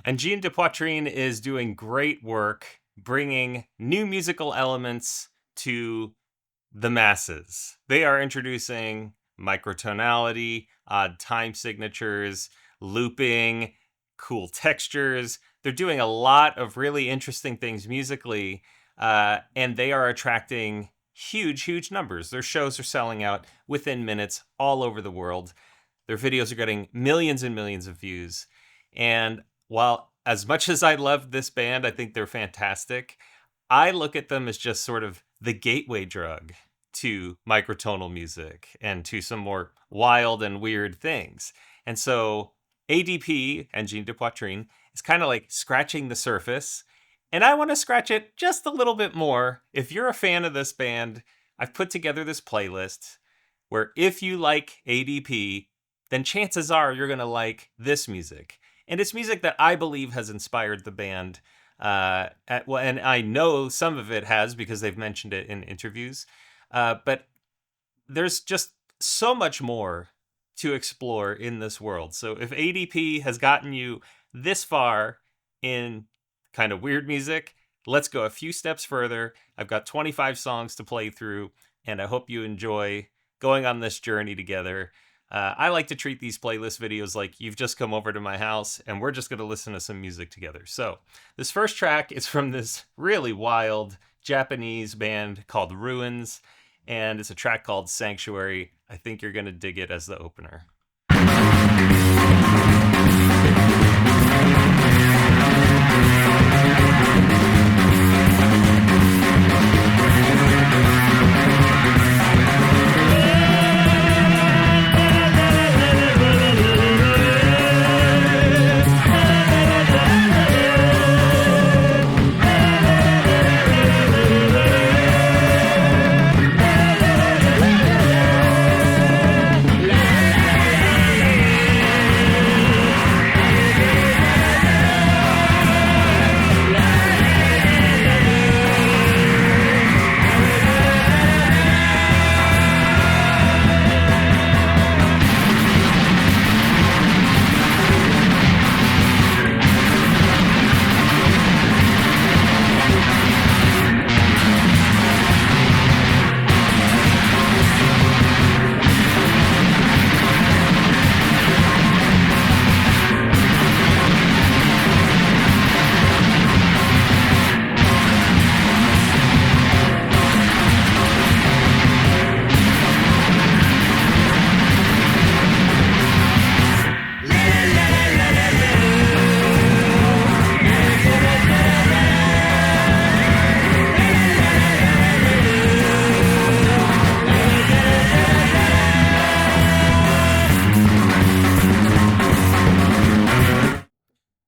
Angine de Poitrine is doing great work bringing new musical elements to the masses. They are introducing microtonality, odd time signatures, looping, cool textures. They're doing a lot of really interesting things musically, and they are attracting huge numbers. Their shows are selling out within minutes all over the world. Their videos are getting millions and millions of views. And while as much as I love this band, I think they're fantastic, I look at them as just sort of the gateway drug to microtonal music and to some more wild and weird things. And so ADP, Angine de Poitrine, is kind of like scratching the surface. And I want to scratch it just a little bit more. If you're a fan of this band, I've put together this playlist where if you like ADP, then chances are you're going to like this music. And it's music that I believe has inspired the band. And I know some of it has because they've mentioned it in interviews. But there's just so much more to explore in this world. So if ADP has gotten you this far in kind of weird music, let's go a few steps further. I've got 25 songs to play through, and I hope you enjoy going on this journey together. I like to treat these playlist videos like you've just come over to my house and we're just going to listen to some music together. So this first track is from this really wild Japanese band called Ruins, and it's a track called Sanctuary. I think you're going to dig it as the opener.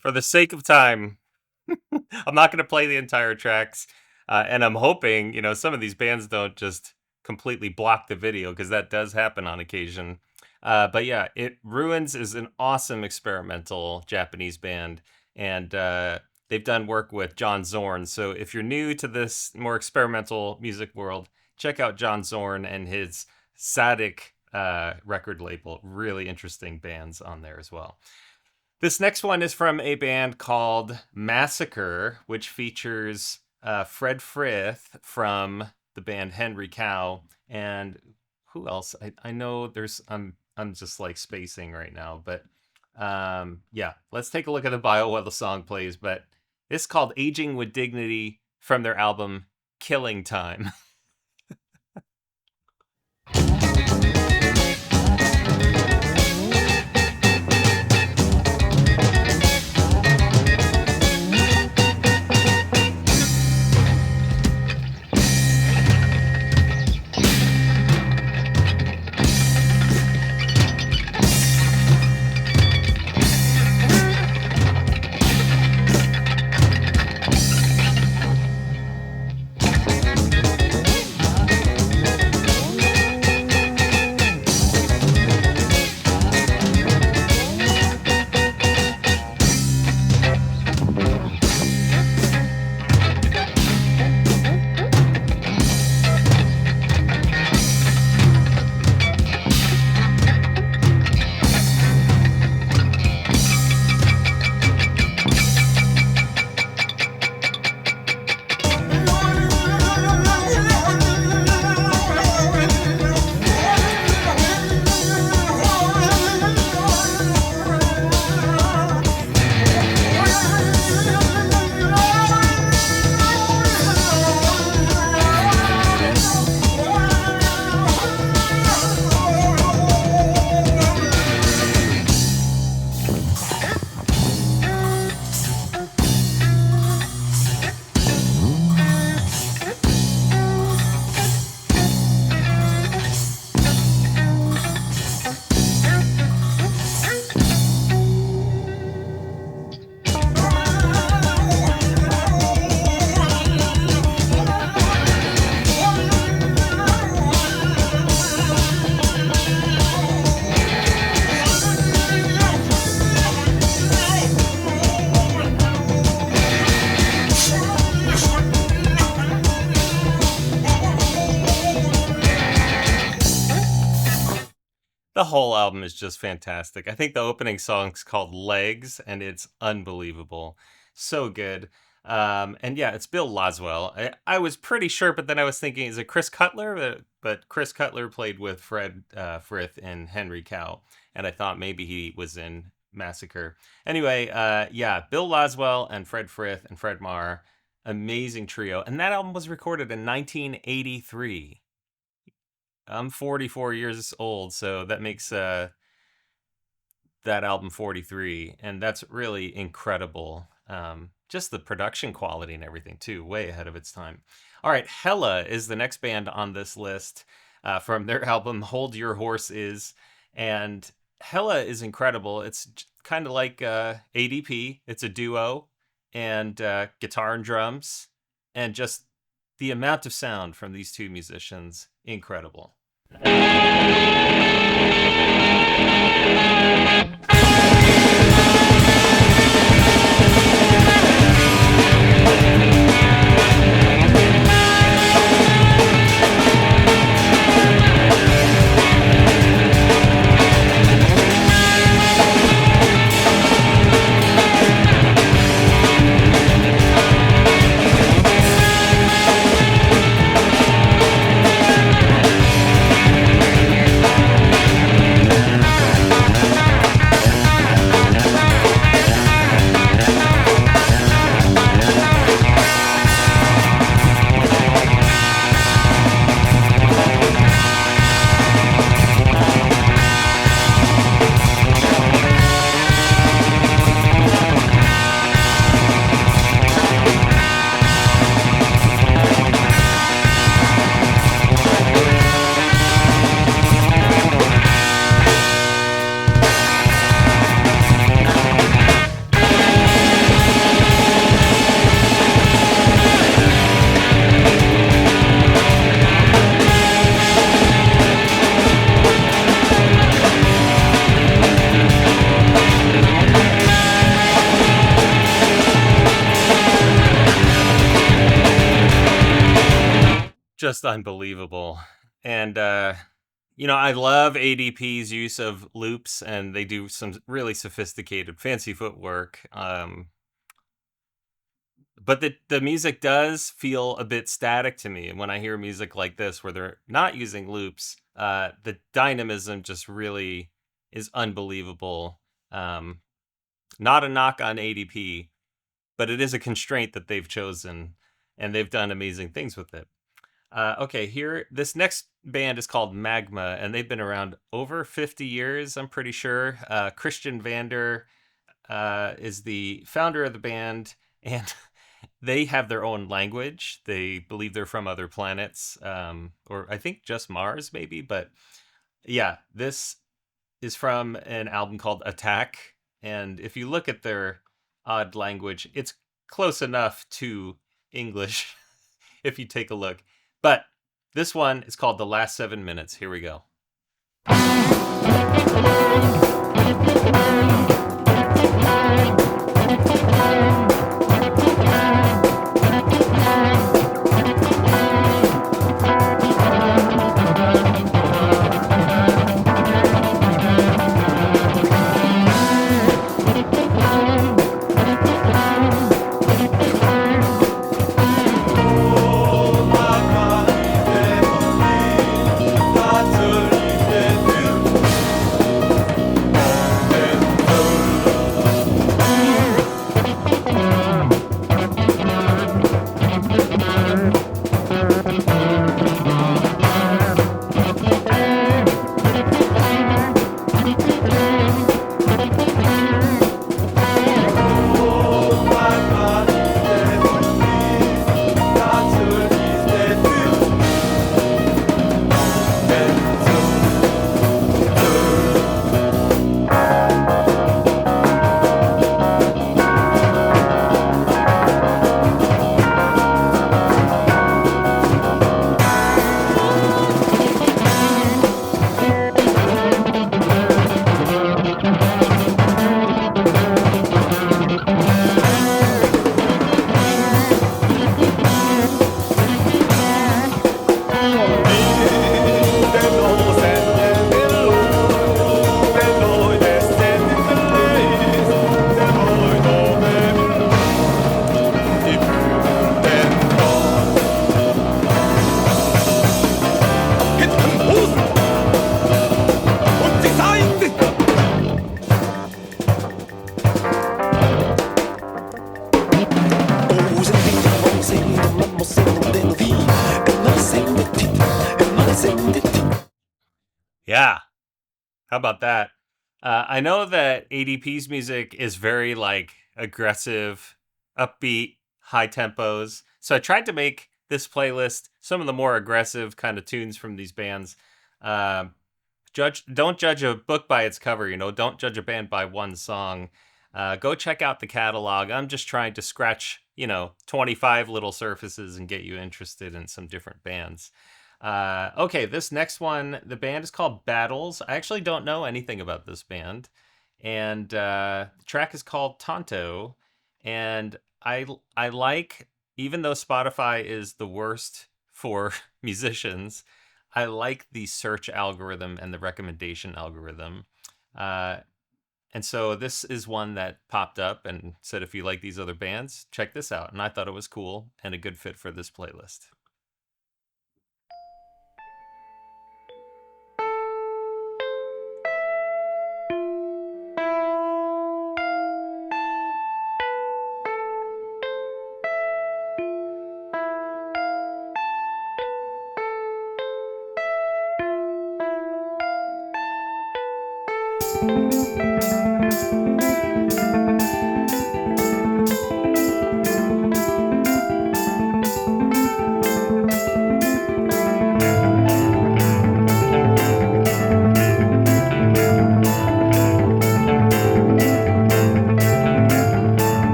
For the sake of time, I'm not going to play the entire tracks. And I'm hoping, some of these bands don't just completely block the video, because that does happen on occasion. But yeah, Ruins is an awesome experimental Japanese band. And they've done work with John Zorn. So if you're new to this more experimental music world, check out John Zorn and his Sadik record label. Really interesting bands on there as well. This next one is from a band called Massacre, which features Fred Frith from the band Henry Cow, and who else? I know there's I'm just like spacing right now, but yeah, let's take a look at the bio while the song plays. But it's called "Aging with Dignity" from their album Killing Time. The whole album is just fantastic. I think the opening song's called Legs, and it's unbelievable. So good. And yeah, it's Bill Laswell. I was pretty sure, but then I was thinking, is it Chris Cutler? But Chris Cutler played with Fred Frith in Henry Cow, and I thought maybe he was in Massacre. Anyway, yeah, Bill Laswell and Fred Frith and Fred Marr, amazing trio. And that album was recorded in 1983. I'm 44 years old, so that makes that album 43, and that's really incredible. Just the production quality and everything, too, way ahead of its time. All right, Hella is the next band on this list from their album Hold Your Horses, and Hella is incredible. It's kind of like ADP. It's a duo, and guitar and drums, and just the amount of sound from these two musicians, incredible. Just unbelievable. And I love ADP's use of loops, and they do some really sophisticated fancy footwork. But the music does feel a bit static to me. And when I hear music like this where they're not using loops, the dynamism just really is unbelievable. Not a knock on ADP, but it is a constraint that they've chosen, and they've done amazing things with it. Okay, here, this next band is called Magma, and they've been around over 50 years, I'm pretty sure. Christian Vander is the founder of the band, and they have their own language. They believe they're from other planets, or I think just Mars, maybe. But yeah, this is from an album called Attack, and if you look at their odd language, it's close enough to English if you take a look. But this one is called The Last 7 Minutes. Here we go. Yeah, how about that? I know that ADP's music is very like aggressive, upbeat, high tempos. So I tried to make this playlist some of the more aggressive kind of tunes from these bands. Don't judge a book by its cover, you know, don't judge a band by one song. Go check out the catalog. I'm just trying to scratch, 25 little surfaces and get you interested in some different bands. Okay, this next one, the band is called Battles. I actually don't know anything about this band. And the track is called Tonto. And I like, even though Spotify is the worst for musicians, I like the search algorithm and the recommendation algorithm. And so this is one that popped up and said, if you like these other bands, check this out. And I thought it was cool and a good fit for this playlist.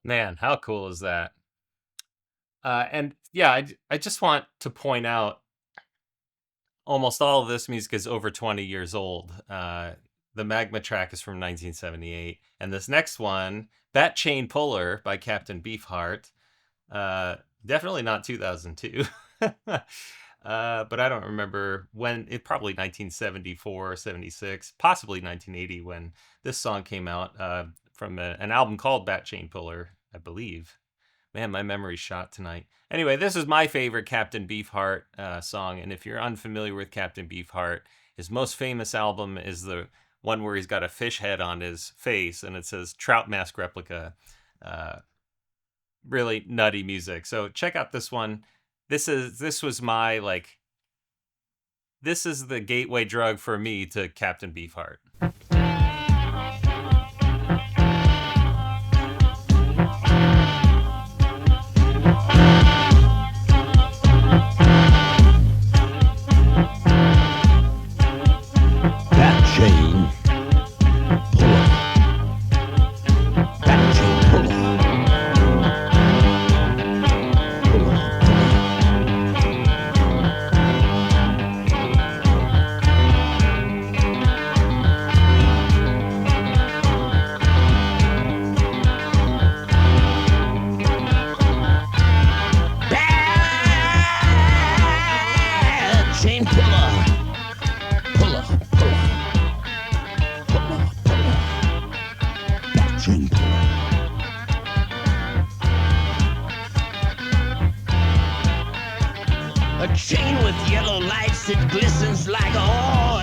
Man, how cool is that? And yeah, I just want to point out almost all of this music is over 20 years old. The Magma track is from 1978. And this next one, Bat Chain Puller by Captain Beefheart, definitely not 2002. But I don't remember when, it probably 1974, 76, possibly 1980 when this song came out from an album called Bat Chain Puller, I believe. Man, my memory's shot tonight. Anyway, this is my favorite Captain Beefheart song, and if you're unfamiliar with Captain Beefheart, his most famous album is the one where he's got a fish head on his face, and it says Trout Mask Replica. Really nutty music. So check out this one. This is the gateway drug for me to Captain Beefheart. A chain with yellow lights that glistens like all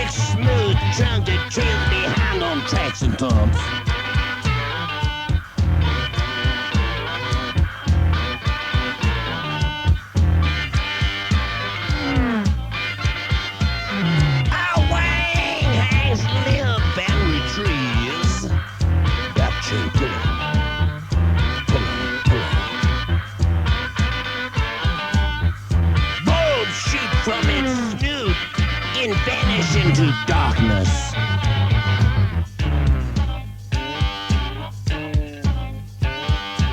It's smooth, turned it trails behind on tracks and thumps. Our wang hangs limp and retrieves. That chain pull on. Bulbs shoot from its snoot and vanish into darkness.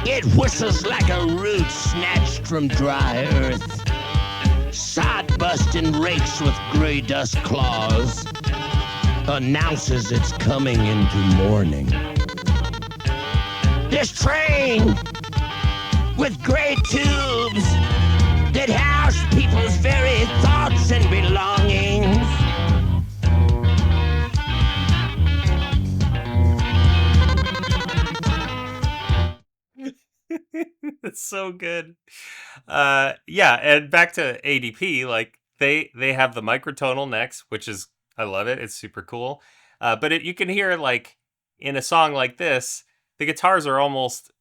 It whistles like a root snatched from dry earth. Sod-busting rakes with gray dust claws. Announces it's coming into morning. This train with gray tubes that house people's very thoughts and belongings. It's so good. Yeah, and back to ADP, like they have the microtonal next, which is, I love it. It's super cool. But you can hear, like, in a song like this, the guitars are almost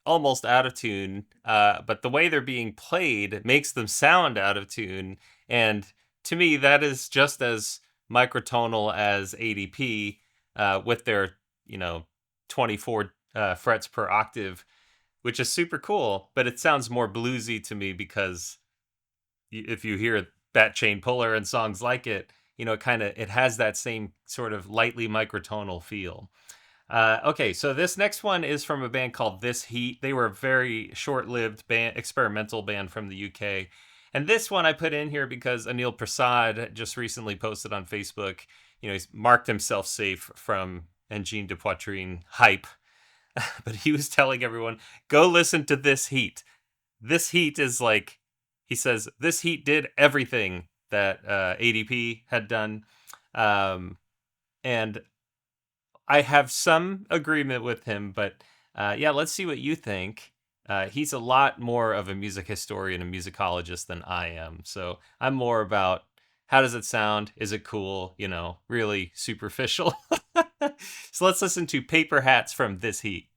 out of tune, but the way they're being played makes them sound out of tune. And to me, that is just as microtonal as ADP, with their 24 frets per octave, which is super cool. But it sounds more bluesy to me because if you hear that chain puller and songs like it, it has that same sort of lightly microtonal feel. Okay, so this next one is from a band called This Heat. They were a very short-lived experimental band from the UK. And this one I put in here because Anil Prasad just recently posted on Facebook. He's marked himself safe from Angine de Poitrine hype. But he was telling everyone, go listen to This Heat. This Heat is like, he says, This Heat did everything that ADP had done. And I have some agreement with him, but yeah, let's see what you think. He's a lot more of a music historian and musicologist than I am. So I'm more about, how does it sound? Is it cool? Really superficial. So let's listen to Paper Hats from This Heat.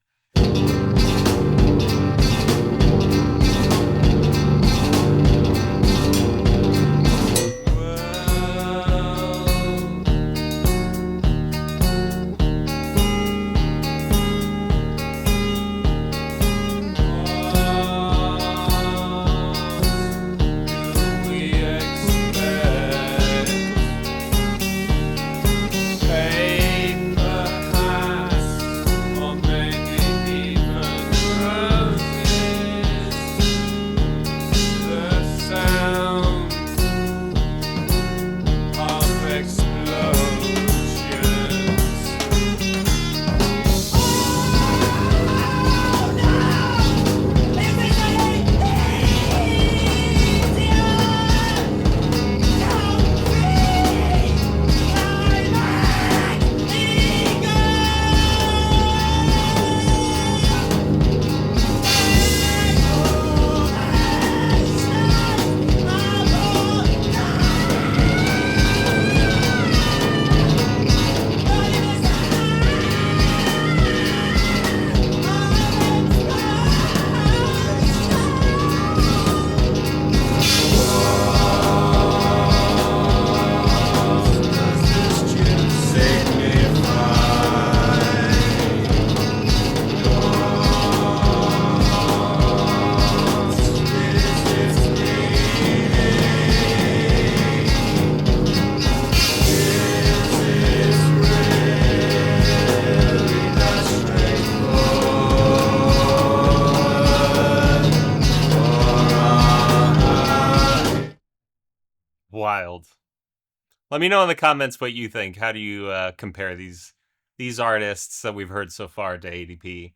Wild. Let me know in the comments what you think. How do you compare these artists that we've heard so far to ADP?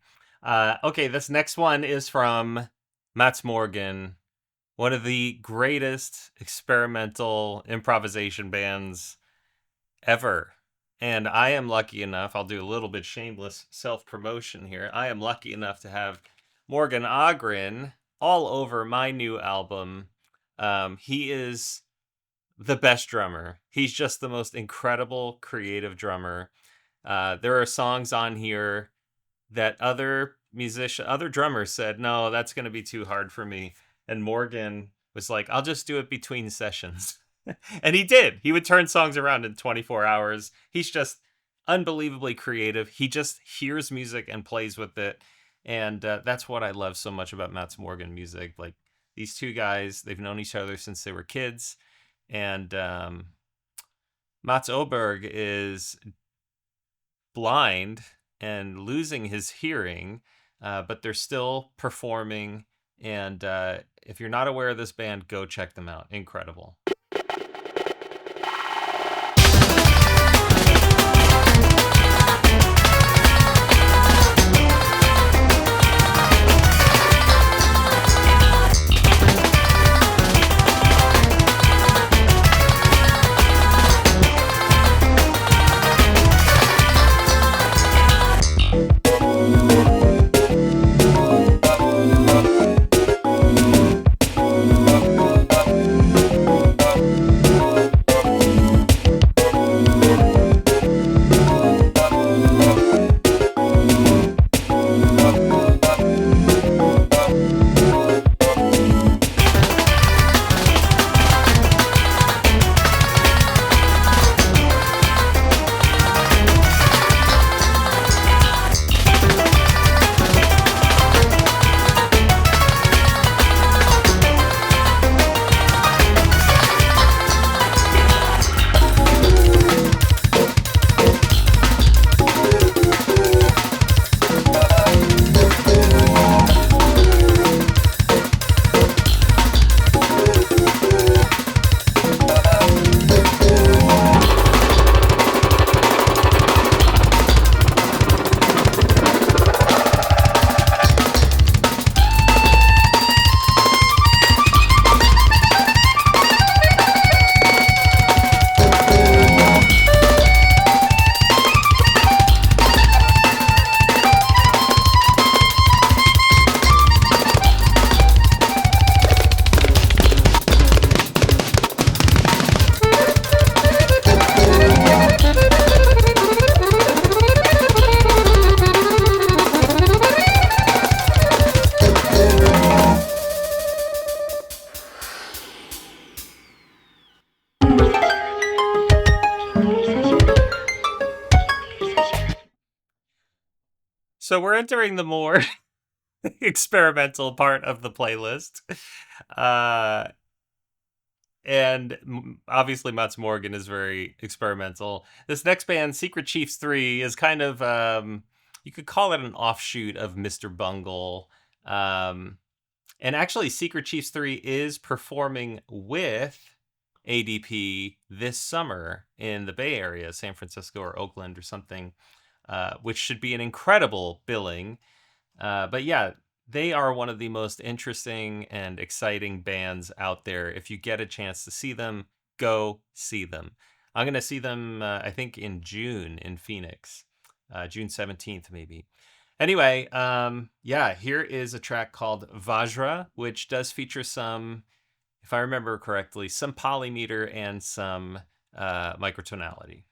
Okay, this next one is from Mats Morgan, one of the greatest experimental improvisation bands ever. And I am lucky enough, I'll do a little bit shameless self-promotion here. I am lucky enough to have Morgan Ågren all over my new album. He is the best drummer. He's just the most incredible creative drummer. There are songs on here that other drummers said, no, that's going to be too hard for me. And Morgan was like, I'll just do it between sessions. And he did. He would turn songs around in 24 hours. He's just unbelievably creative. He just hears music and plays with it. And that's what I love so much about Mats Morgan music. Like, these two guys, they've known each other since they were kids. And Mats Åberg is blind and losing his hearing, but they're still performing. And if you're not aware of this band, go check them out. Incredible. So we're entering the more experimental part of the playlist. And obviously Mats Morgan is very experimental. This next band, Secret Chiefs 3, is kind of, you could call it an offshoot of Mr. Bungle. And actually, Secret Chiefs 3 is performing with ADP this summer in the Bay Area, San Francisco or Oakland or something, which should be an incredible billing. But yeah, they are one of the most interesting and exciting bands out there. If you get a chance to see them, go see them. I'm going to see them, I think, in June in Phoenix, June 17th, maybe. Anyway, yeah, here is a track called Vajra, which does feature some, if I remember correctly, some polymeter and some microtonality.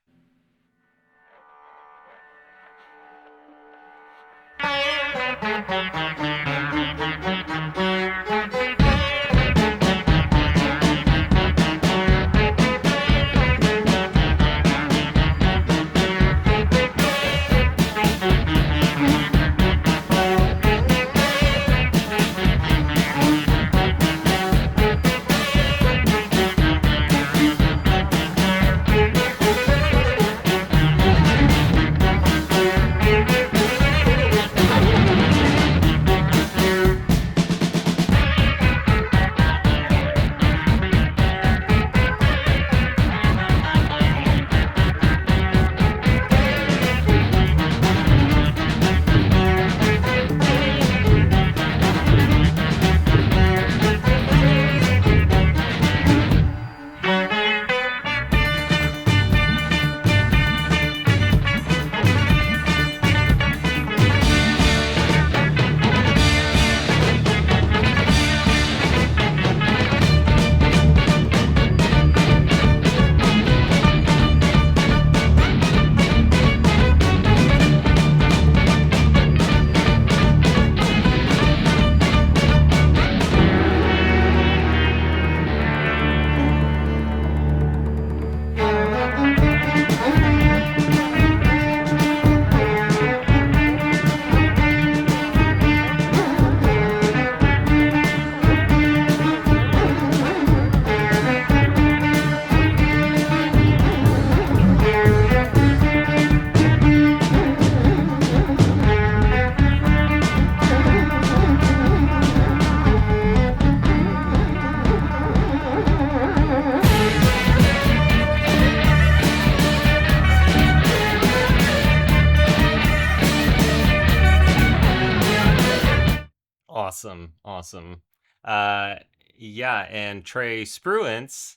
Awesome. Awesome. Uh, yeah, and Trey Spruance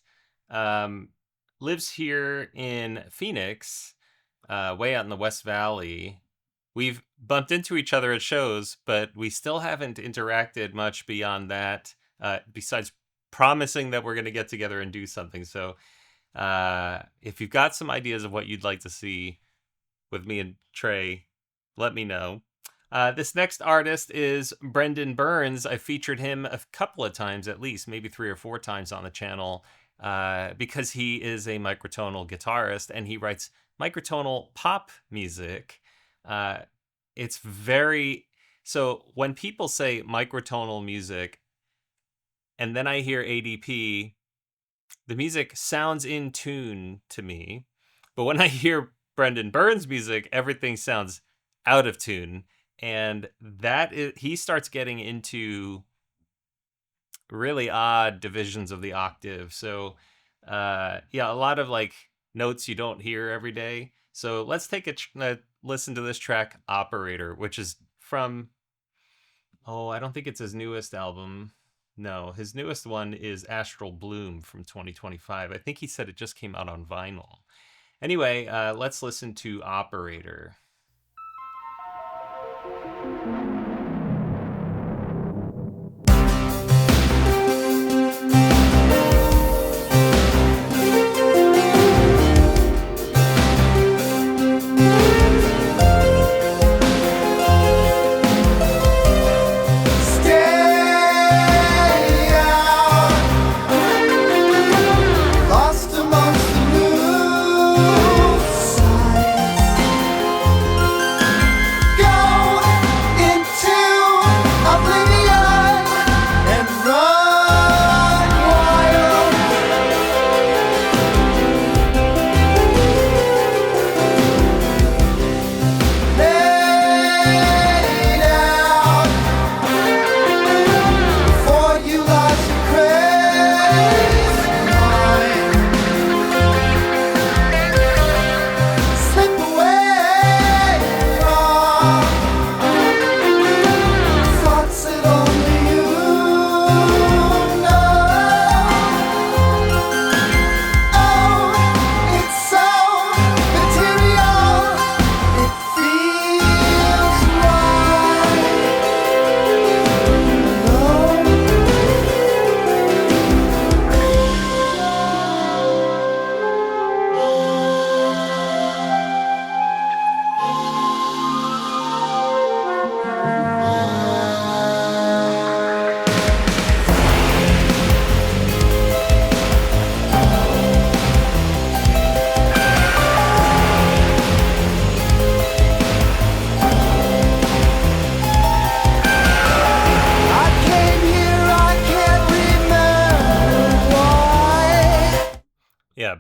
um, lives here in Phoenix, way out in the West Valley. We've bumped into each other at shows, but we still haven't interacted much beyond that, besides promising that we're going to get together and do something. So if you've got some ideas of what you'd like to see with me and Trey, let me know. This next artist is Brendan Byrnes. I featured him a couple of times, at least, maybe 3 or 4 times on the channel, because he is a microtonal guitarist and he writes microtonal pop music. It's very... So when people say microtonal music, and then I hear ADP, the music sounds in tune to me. But when I hear Brendan Byrnes music, everything sounds out of tune. And he starts getting into really odd divisions of the octave. So, yeah, a lot of like notes you don't hear every day. So let's take a listen to this track, Operator, which is from, I don't think it's his newest album. No, his newest one is Astral Bloom from 2025. I think he said it just came out on vinyl. Anyway, let's listen to Operator.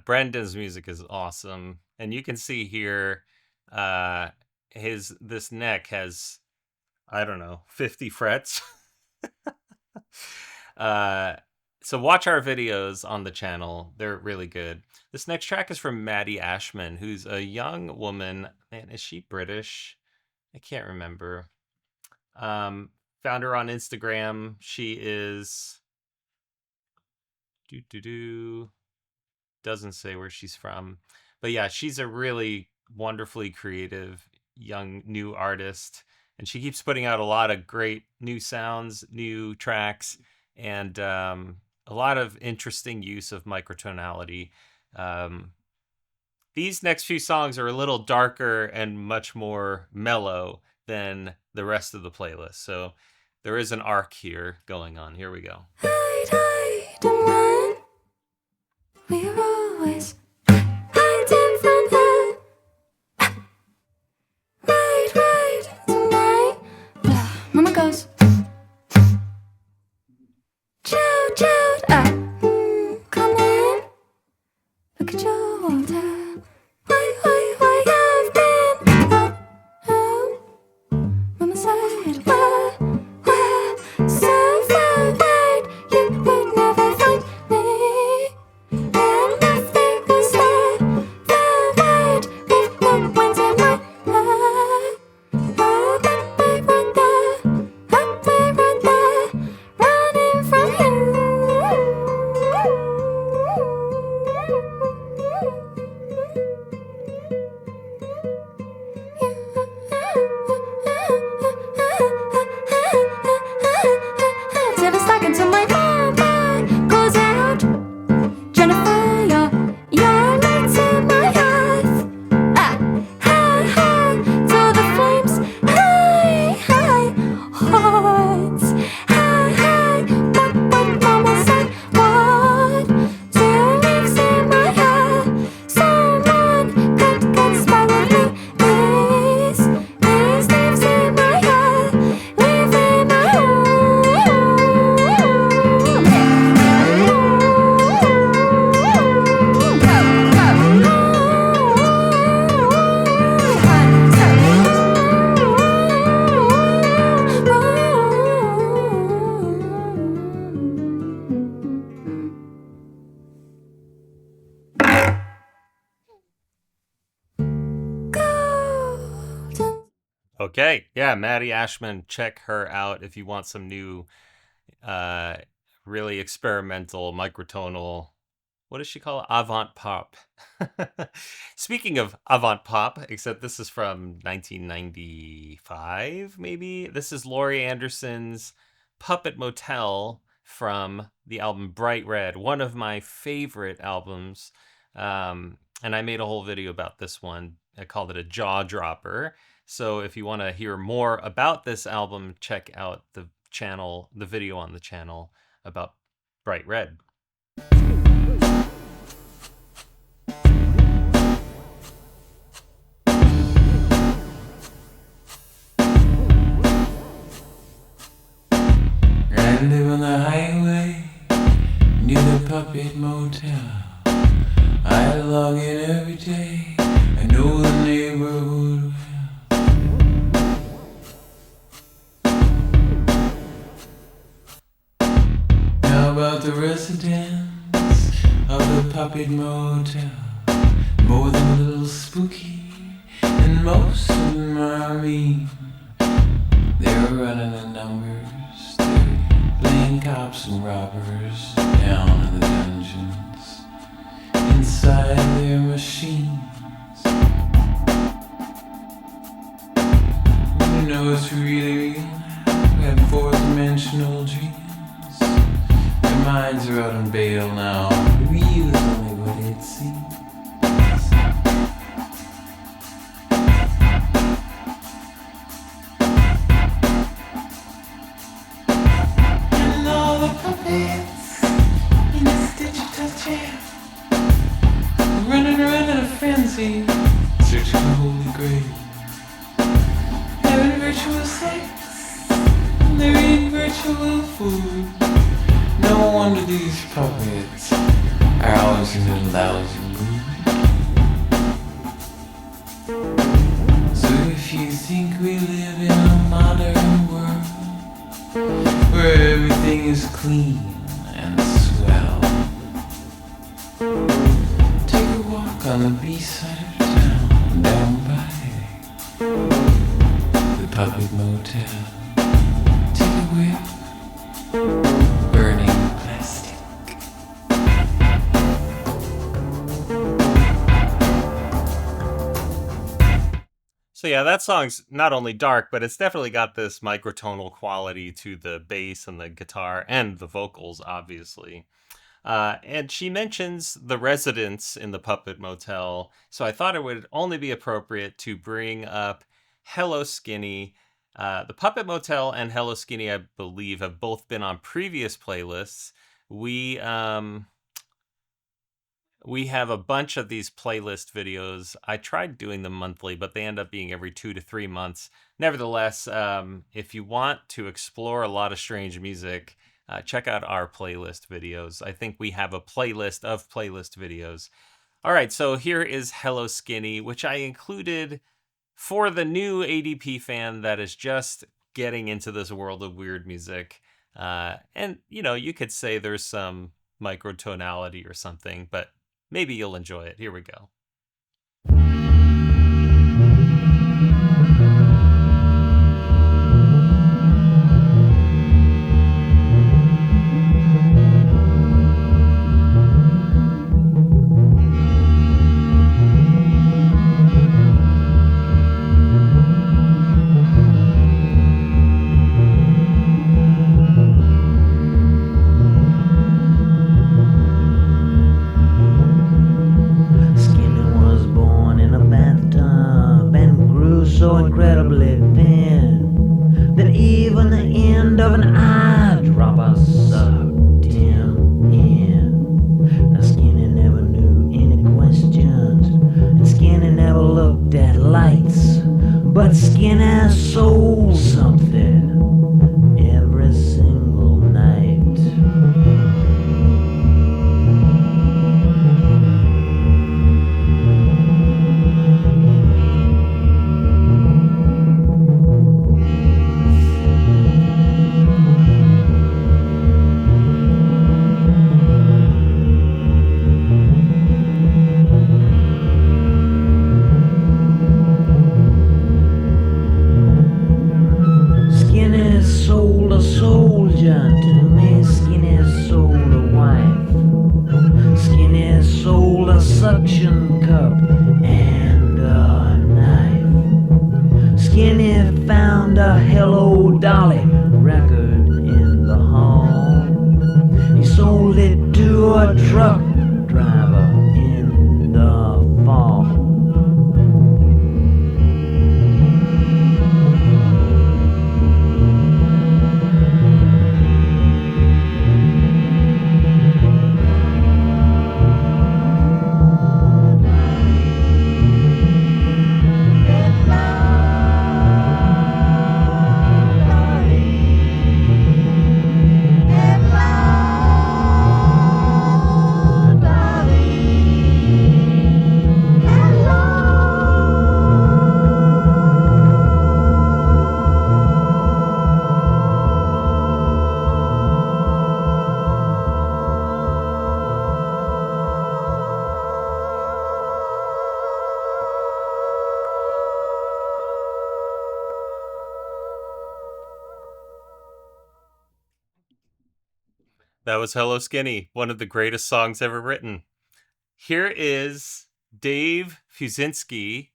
Brendan's music is awesome, and you can see here this neck has, I don't know, 50 frets. So watch our videos on the channel. They're really good. This next track is from Maddie Ashman, who's a young woman. Man, is she British? I can't remember. Found her on Instagram. She is doesn't say where she's from, but yeah, she's a really wonderfully creative young new artist, and she keeps putting out a lot of great new sounds, new tracks, and a lot of interesting use of microtonality. These next few songs are a little darker and much more mellow than the rest of the playlist, so there is an arc here going on. Here we go. We're always hiding from her. Right tonight. Mama goes. Chill, come in. Look at your water. Why have been? Oh, Mama said, where, so far away, you would never find me. And nothing was there, the word with the winds in my hair. Oh, but we're right there, Okay. Yeah, Maddie Ashman, check her out if you want some new, really experimental microtonal. What does she call it? Avant pop. Speaking of avant pop, except this is from 1995, maybe. This is Laurie Anderson's Puppet Motel from the album Bright Red, one of my favorite albums. And I made a whole video about this one. I called it a jaw dropper. So if you want to hear more about this album, check out the video on the channel about Bright Red. I live on the highway near the Puppet Motel. I log in every day. I know the neighborhood well. How about the residents of the Puppet Motel? More than a little spooky, and most of them are mean. They're running the numbers, they're playing cops and robbers down in the dungeons, inside their machines. You know it's really real now, we have fourth-dimensional dreams. Their minds are out on bail now, real is only what it seems. And all the puppets in this digital jail, running around in a frenzy, searching the holy grail. Having virtual sex, and they're eating virtual food. No wonder these puppets are always in a lousy mood. So if you think we live in a modern world where everything is clean and swell, take a walk on the B-side of town, down by the Puppet Motel. Take a whiff, burning plastic. So yeah, that song's not only dark, but it's definitely got this microtonal quality to the bass and the guitar and the vocals, obviously. And she mentions the residents in the Puppet Motel, so I thought it would only be appropriate to bring up Hello Skinny. The Puppet Motel and Hello Skinny, I believe, have both been on previous playlists. We have a bunch of these playlist videos. I tried doing them monthly, but they end up being every 2 to 3 months. Nevertheless, if you want to explore a lot of strange music, check out our playlist videos. I think we have a playlist of playlist videos. All right, so here is Hello Skinny, which I included for the new ADP fan that is just getting into this world of weird music. And, you know, you could say there's some microtonality or something, but maybe you'll enjoy it. Here we go. So incredibly thin that even the end of an eyedropper sucked him in. Now Skinny never knew any questions, and Skinny never looked at lights, but Skinny sold something every single night. turned to me. Skinny sold a wife, Skinny sold a suction cup and a knife. Skinny found a Hello Dolly record in the hall. He sold it to a truck driver in the fall. That was Hello Skinny, one of the greatest songs ever written. Here is Dave Fiuczynski,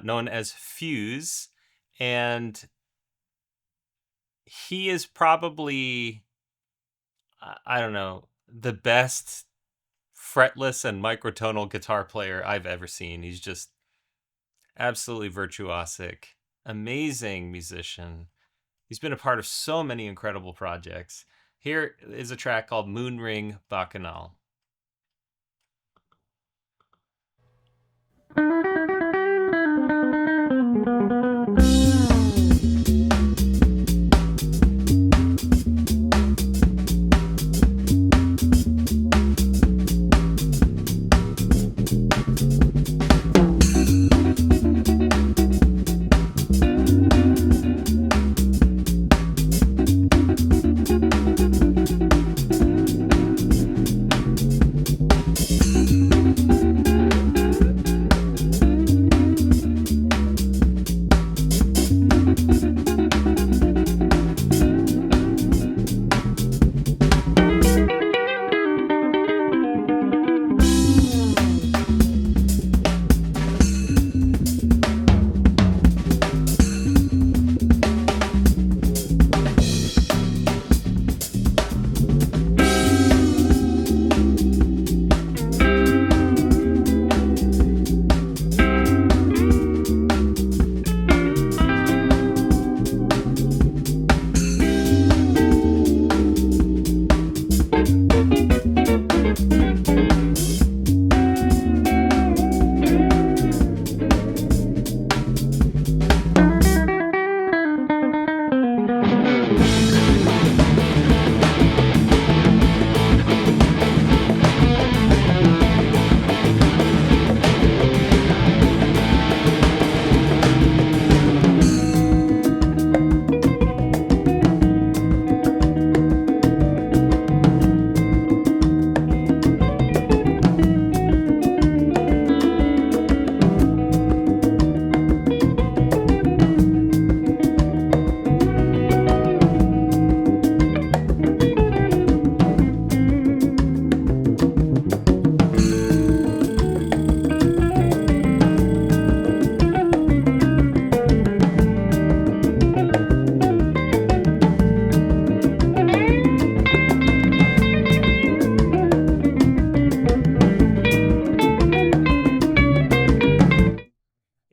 known as Fuse, and he is probably, I don't know, the best fretless and microtonal guitar player I've ever seen. He's just absolutely virtuosic, amazing musician. He's been a part of so many incredible projects. Here is a track called Moorning Bacchanal.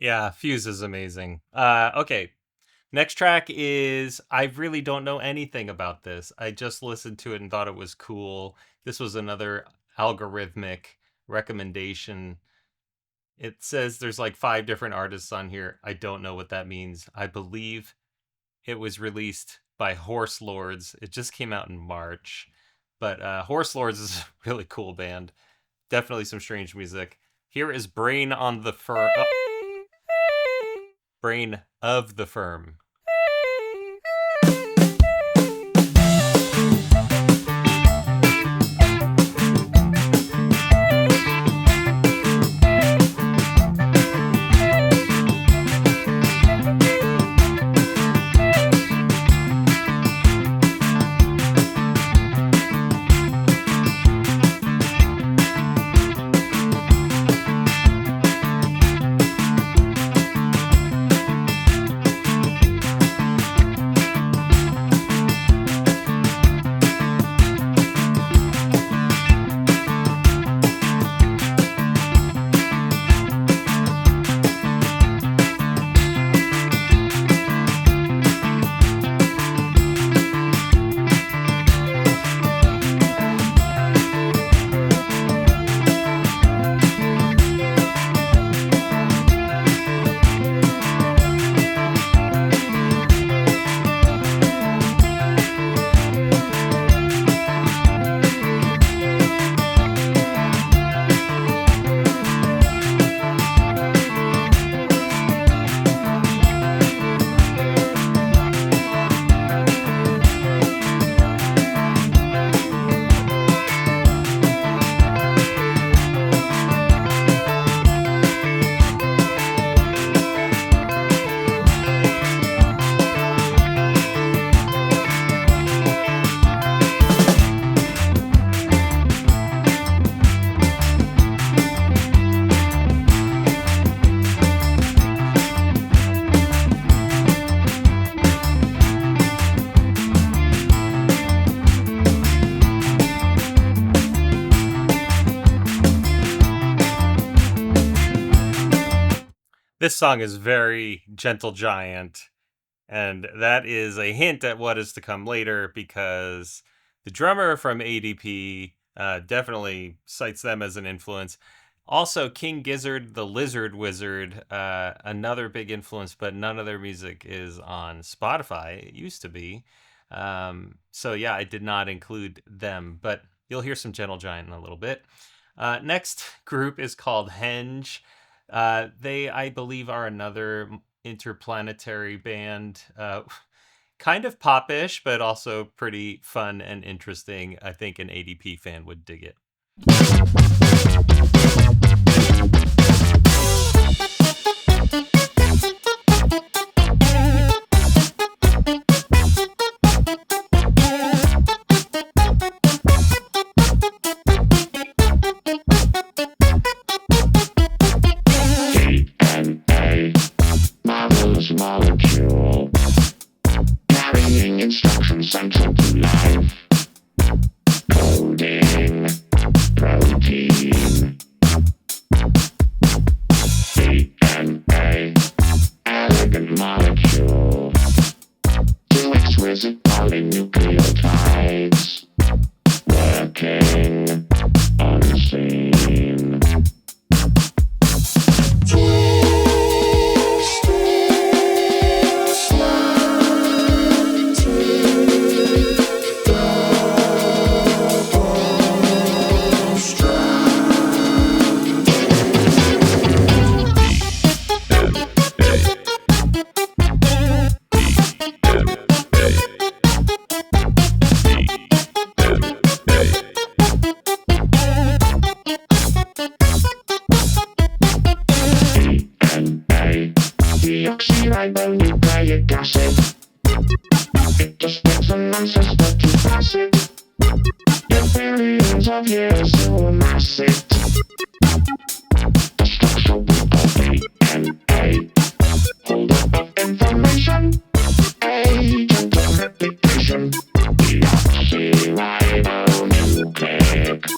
Yeah, Fuse is amazing. Okay. Next track is, I really don't know anything about this. I just listened to it and thought it was cool. This was another algorithmic recommendation. It says there's like 5 different artists on here. I don't know what that means. I believe it was released by Horse Lords. It just came out in March. But Horse Lords is a really cool band. Definitely some strange music. Here is Brain on the Firm. Brain of the Firm. This song is very Gentle Giant, and that is a hint at what is to come later because the drummer from ADP definitely cites them as an influence. Also, King Gizzard, the Lizard Wizard, another big influence, but none of their music is on Spotify. It used to be. So yeah, I did not include them, but you'll hear some Gentle Giant in a little bit. Next group is called HENGE. They, I believe, are another interplanetary band. Kind of popish, but also pretty fun and interesting. I think an ADP fan would dig it. Marvelous molecule, carrying instructions central to life. Coding protein. DNA, elegant molecule, two exquisite polynucleotides, working unseen. Deoxyribonucleic acid. It just gets an ancestor to acid. Your billions of years to amass it. The structure we call DNA. Hold up of information. Agent of replication. Deoxyribonucleic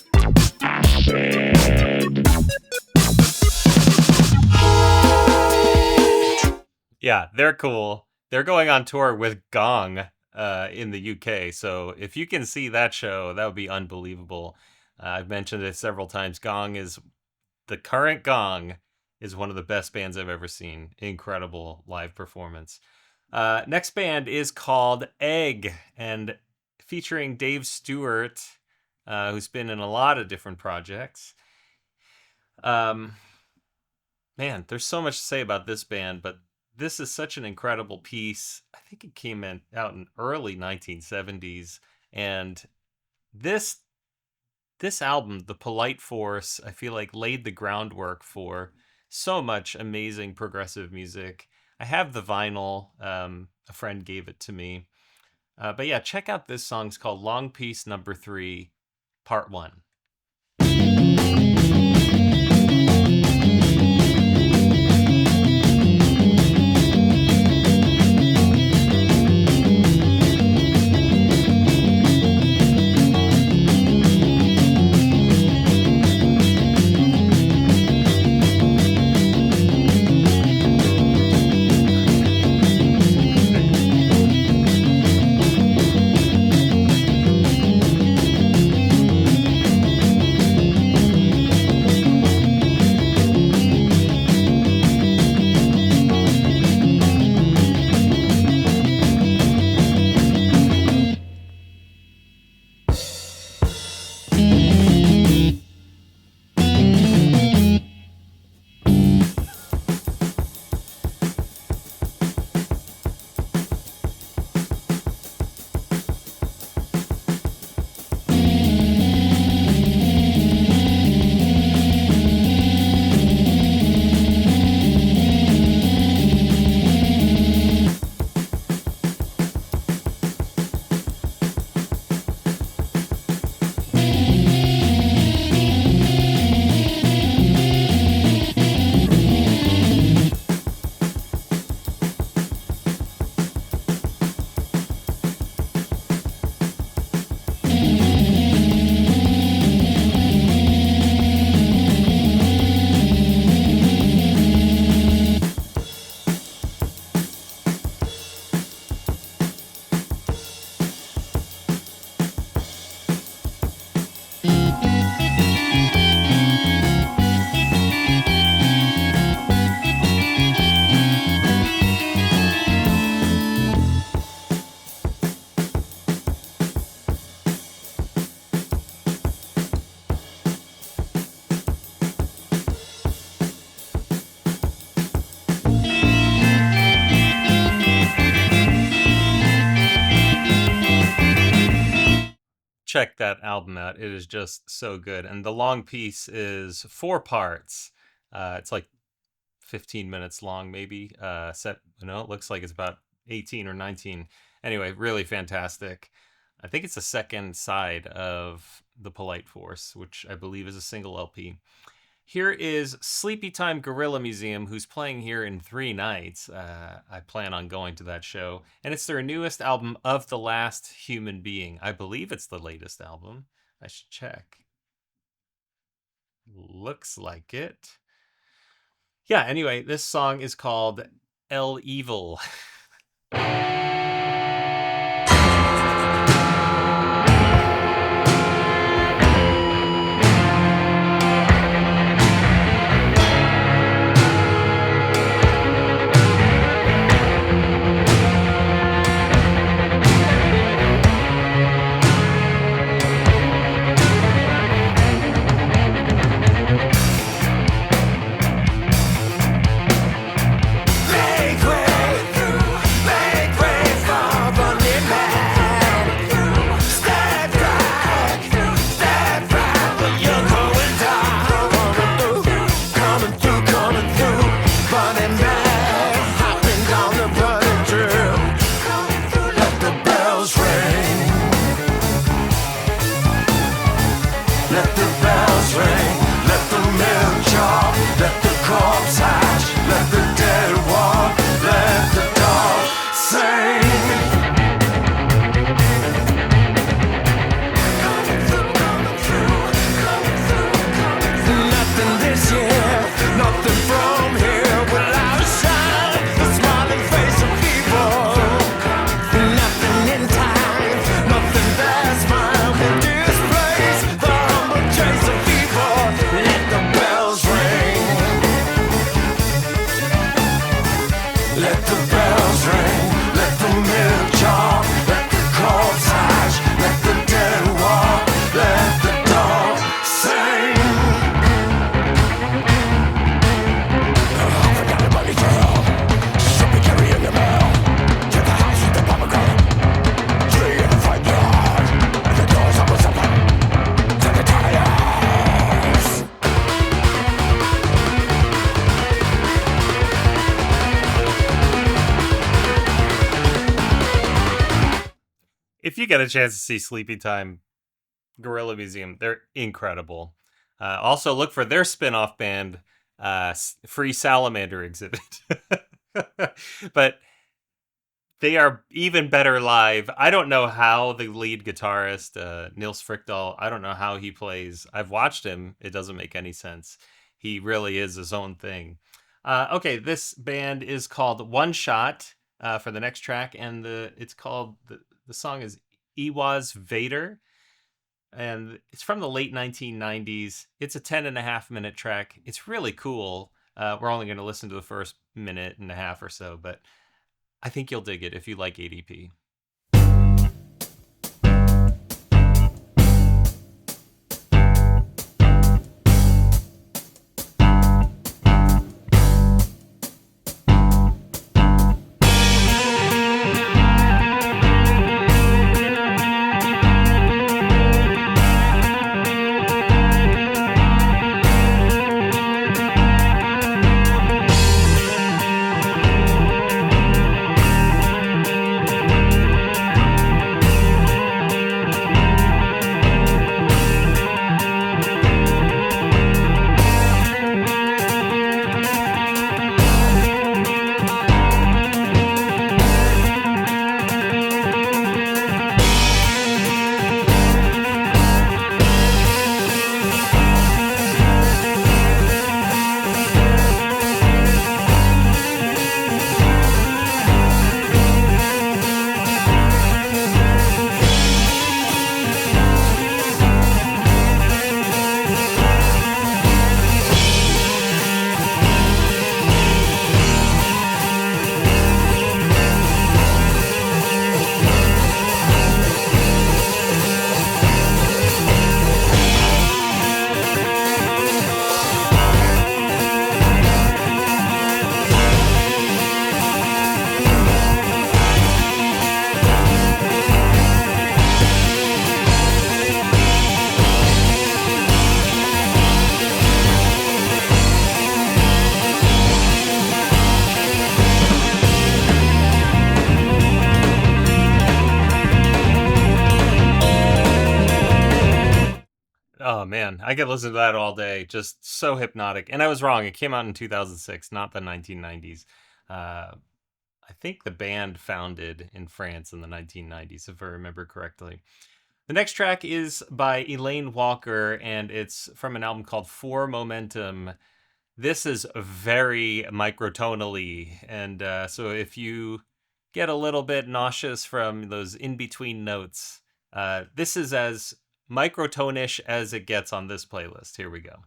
acid. Yeah, they're cool. They're going on tour with Gong in the UK. So if you can see that show, that would be unbelievable. I've mentioned it several times. The current Gong is one of the best bands I've ever seen. Incredible live performance. Next band is called Egg, and featuring Dave Stewart, who's been in a lot of different projects. Man, there's so much to say about this band, but this is such an incredible piece. I think it came out in early 1970s, and this album, The Polite Force, I feel like laid the groundwork for so much amazing progressive music. I have the vinyl. A friend gave it to me. But yeah, check out this song. It's called Long Piece Number 3, Part 1. check that album out. It is just so good. And the long piece is 4 parts. It's like 15 minutes long, maybe. It looks like it's about 18 or 19. Anyway, really fantastic. I think it's the second side of The Polite Force, which I believe is a single LP. Here is Sleepytime Gorilla Museum, who's playing here in 3 nights. I plan on going to that show. And it's their newest album, Of the Last Human Being. I believe it's the latest album. I should check. Looks like it. Yeah, anyway, this song is called El Evil. If you get a chance to see Sleepytime Gorilla Museum, they're incredible. Also, look for their spin-off band, Free Salamander Exhibit. But they are even better live. I don't know how the lead guitarist, Nils Frykdahl, I don't know how he plays. I've watched him. It doesn't make any sense. He really is his own thing. Okay, this band is called One Shot for the next track, and it's called... The song is Iwas Vader, and it's from the late 1990s. It's a 10.5-minute track. It's really cool. We're only going to listen to the first minute and a half or so, but I think you'll dig it if you like ADP. Oh man, I could listen to that all day. Just so hypnotic. And I was wrong. It came out in 2006, not the 1990s. I think the band founded in France in the 1990s, if I remember correctly. The next track is by Elaine Walker, and it's from an album called For Momentum. This is very microtonally, and so if you get a little bit nauseous from those in-between notes, this is as microtonish as it gets on this playlist. Here we go.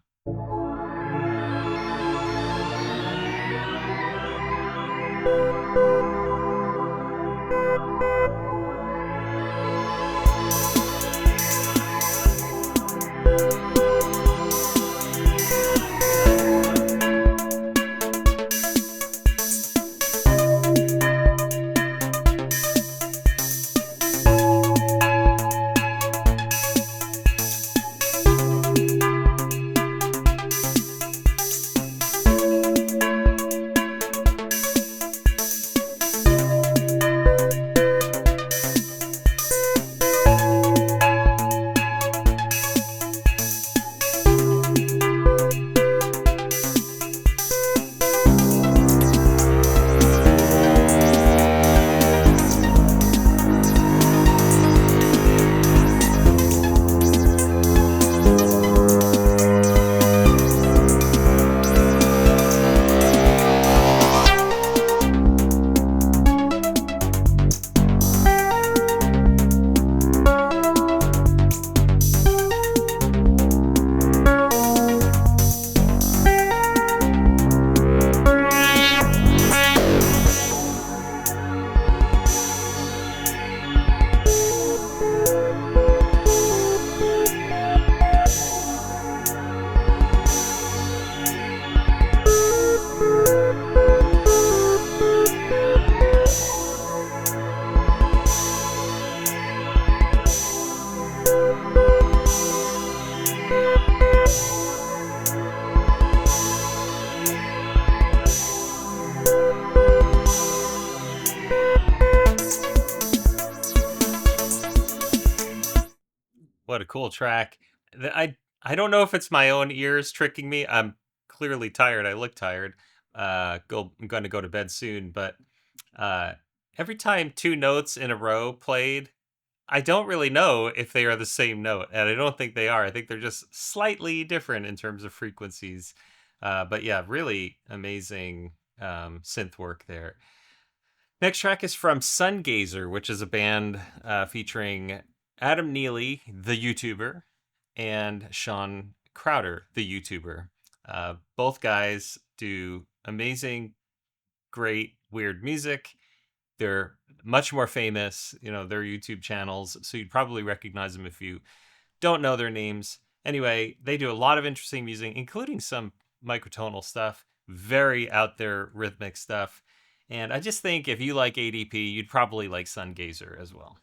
What a cool track. I don't know if it's my own ears tricking me. I'm clearly tired. I look tired. I'm going to go to bed soon, but every time two notes in a row played, I don't really know if they are the same note, and I don't think they are. I think they're just slightly different in terms of frequencies. But yeah, really amazing synth work there. Next track is from Sungazer, which is a band featuring Adam Neely, the YouTuber, and Sean Crowder, the YouTuber. Both guys do amazing, great, weird music. They're much more famous, their YouTube channels, so you'd probably recognize them if you don't know their names. Anyway, they do a lot of interesting music, including some microtonal stuff, very out there rhythmic stuff. And I just think if you like ADP, you'd probably like Sungazer as well.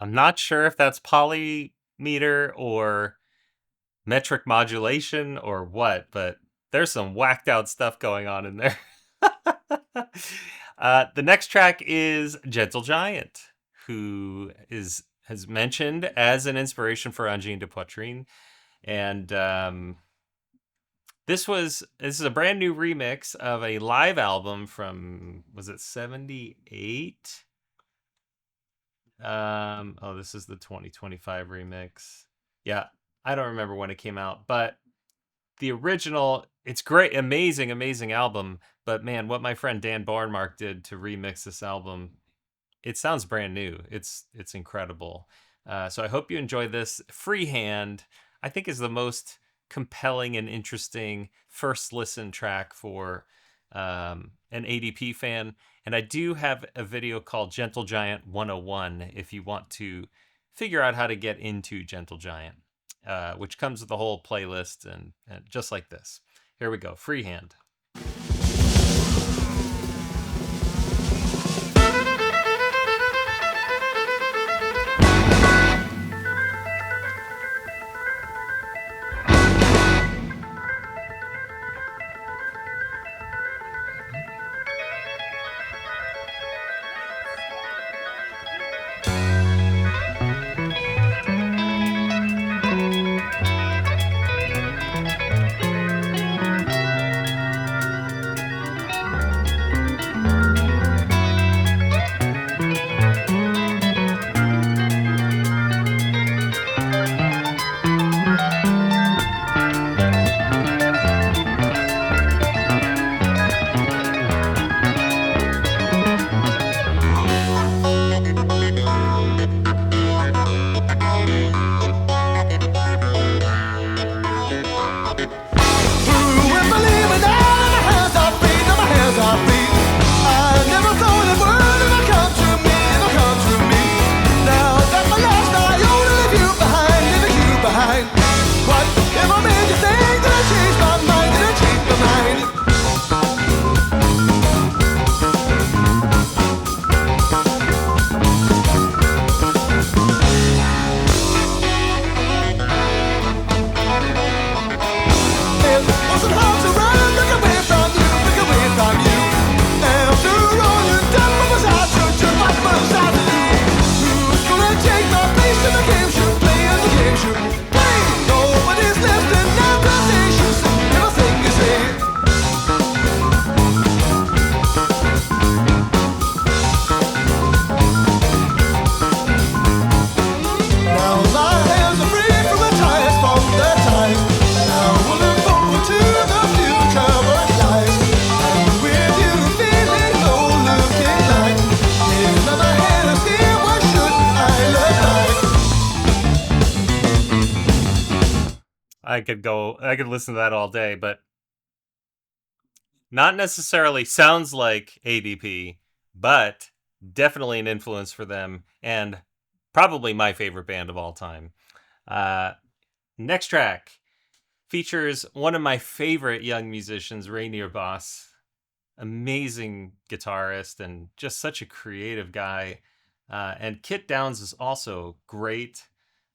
I'm not sure if that's polymeter or metric modulation or what, but there's some whacked out stuff going on in there. The next track is Gentle Giant, who has mentioned as an inspiration for Angine de Poitrine. And this is a brand new remix of a live album from, was it 78? This is the 2025 remix. Yeah, I don't remember when it came out, but the original, it's great, amazing album. But man, what my friend Dan Barnmark did to remix this album, it sounds brand new. It's incredible. So I hope you enjoy this. Freehand, I think, is the most compelling and interesting first listen track for an ADP fan. And I do have a video called Gentle Giant 101 if you want to figure out how to get into Gentle Giant, which comes with a whole playlist and just like this. Here we go, Freehand. I could listen to that all day, but not necessarily sounds like ADP, but definitely an influence for them and probably my favorite band of all time. Next track features one of my favorite young musicians, Reinier Baas. Amazing guitarist and just such a creative guy. And Kit Downs is also great.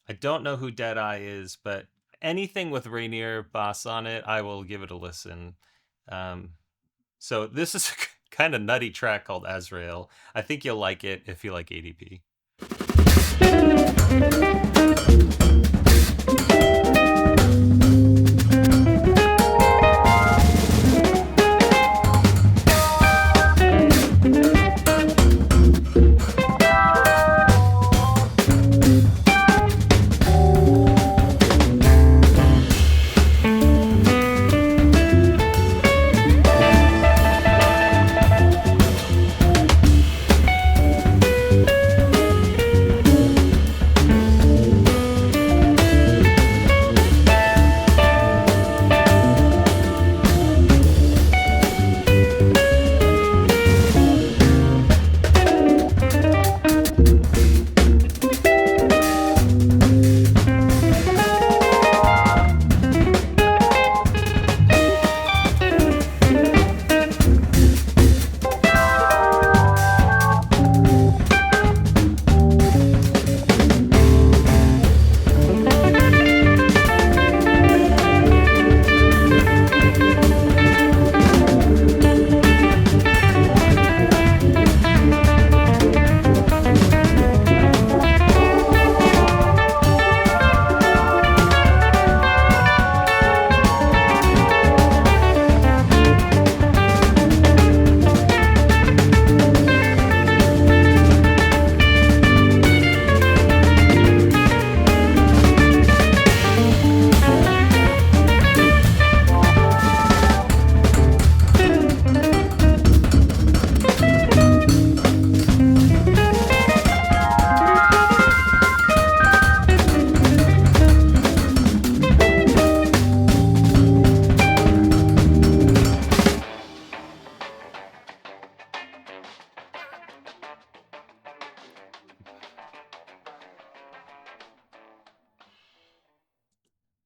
I don't know who Deadeye is, but anything with Reinier Baas on it, I will give it a listen. So this is a kind of nutty track called Azrael. I think you'll like it if you like ADP.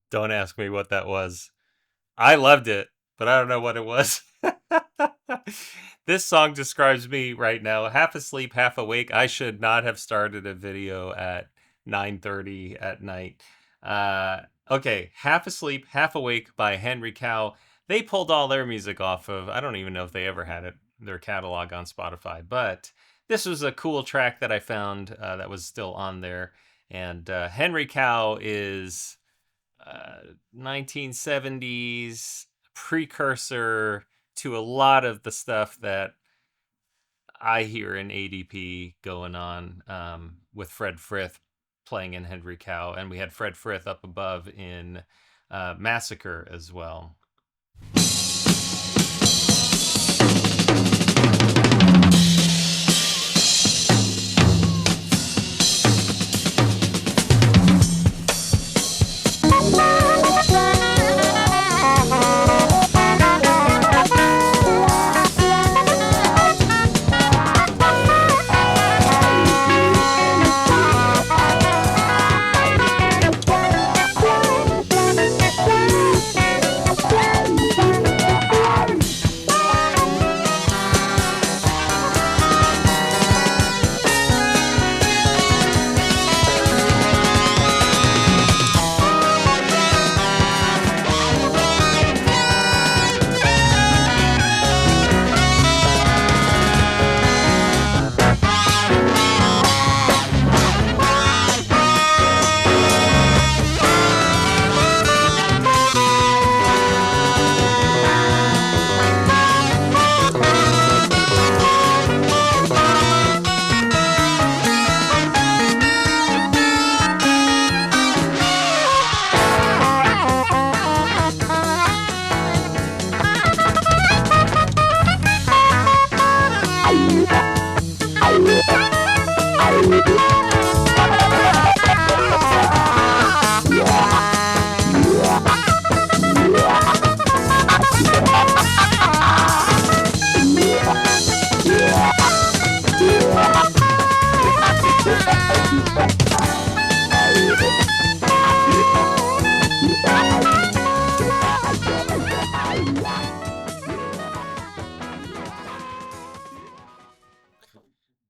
Don't ask me what that was. I loved it, but I don't know what it was. This song describes me right now, half asleep, half awake. I should not have started a video at 9:30 at night. Okay, Half Asleep, Half Awake by Henry Cow. They pulled all their music off of, I don't even know if they ever had their catalog on Spotify, but this was a cool track that I found that was still on there. And Henry Cow is 1970s precursor to a lot of the stuff that I hear in ADP going on with Fred Frith playing in Henry Cow. And we had Fred Frith up above in Massacre as well.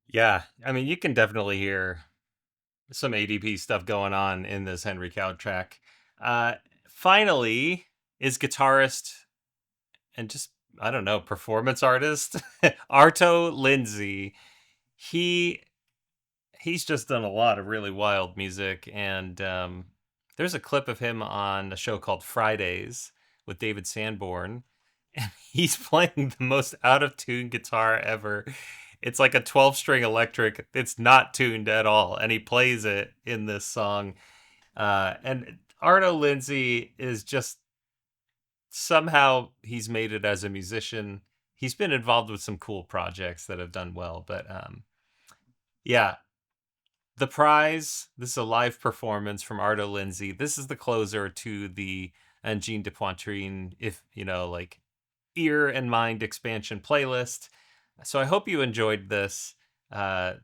Yeah, I mean, you can definitely hear some ADP stuff going on in this Henry Cow track. Finally, is guitarist and just, I don't know, performance artist, Arto Lindsay. He's just done a lot of really wild music, and there's a clip of him on a show called Fridays with David Sanborn, and he's playing the most out-of-tune guitar ever. It's like a 12-string electric. It's not tuned at all, and he plays it in this song. And Arto Lindsay is just, somehow he's made it as a musician. He's been involved with some cool projects that have done well, but yeah. The prize, this is a live performance from Arto Lindsay. This is the closer to the Angine de Poitrine, if, you know, like, ear and mind expansion playlist. So I hope you enjoyed this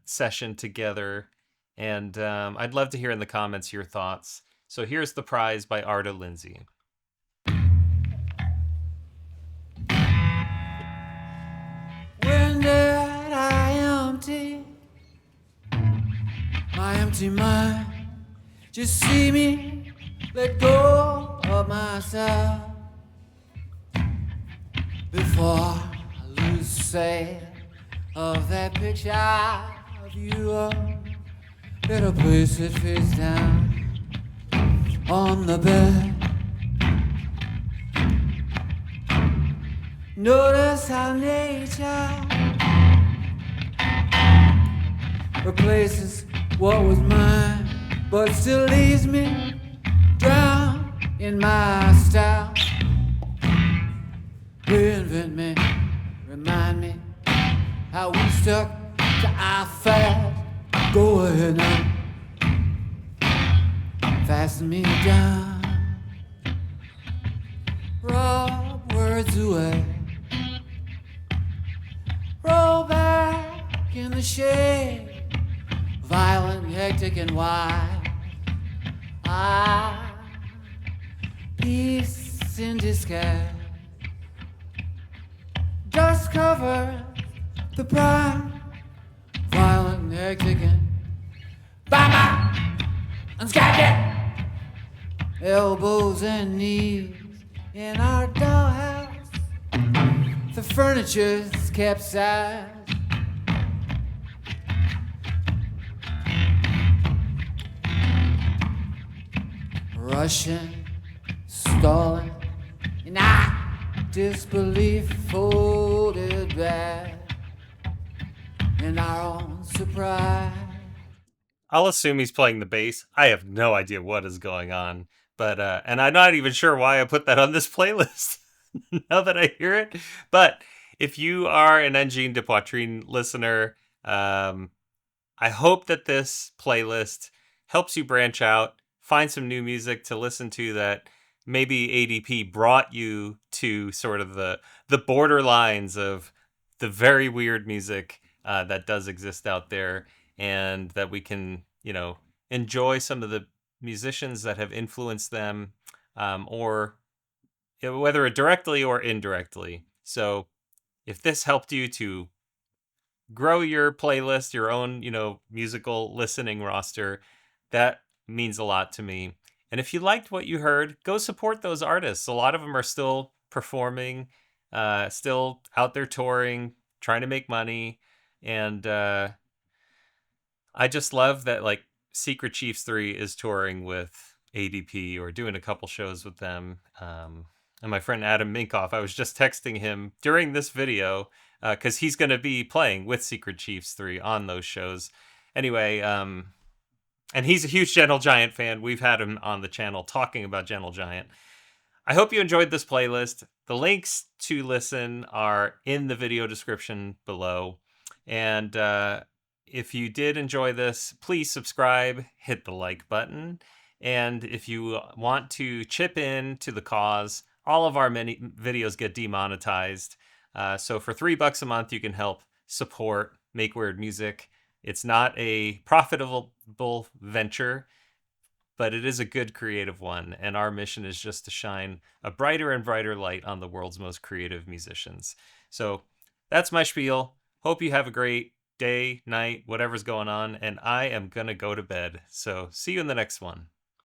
session together, and I'd love to hear in the comments your thoughts. So here's The Prize by Arto Lindsay. When that I empty, my empty mind, just see me let go of myself before I lose sight of that picture of you. Better place it face down on the bed. Notice how nature replaces what was mine, but still leaves me drowned in my style. Reinvent me, remind me how we stuck to our fast. Go ahead now, fasten me down, rub words away, roll back in the shade, violent, hectic, and wild. Peace in disguise. Dust cover the pride. Violent and hectic and Bama and Skynet. Elbows and knees in our dollhouse. The furniture's capsized. Russian, stalling, and disbelief folded back in our own surprise. I'll assume he's playing the bass. I have no idea what is going on, but and I'm not even sure why I put that on this playlist now that I hear it. But if you are an Angine de Poitrine listener, I hope that this playlist helps you branch out, find some new music to listen to that maybe ADP brought you to sort of the borderlines of the very weird music that does exist out there, and that we can, enjoy some of the musicians that have influenced them, or whether directly or indirectly. So if this helped you to grow your playlist, your own, musical listening roster, that means a lot to me. And if you liked what you heard, go support those artists. A lot of them are still performing, still out there touring, trying to make money. And I just love that, like, Secret Chiefs 3 is touring with ADP or doing a couple shows with them. And my friend Adam Minkoff, I was just texting him during this video because he's going to be playing with Secret Chiefs 3 on those shows. Anyway, and he's a huge Gentle Giant fan. We've had him on the channel talking about Gentle Giant. I hope you enjoyed this playlist. The links to listen are in the video description below. And if you did enjoy this, please subscribe, hit the like button. And if you want to chip in to the cause, all of our many videos get demonetized. So for $3 a month, you can help support Make Weird Music. It's not a profitable venture, but it is a good creative one. And our mission is just to shine a brighter and brighter light on the world's most creative musicians. So that's my spiel. Hope you have a great day, night, whatever's going on. And I am going to go to bed. So see you in the next one.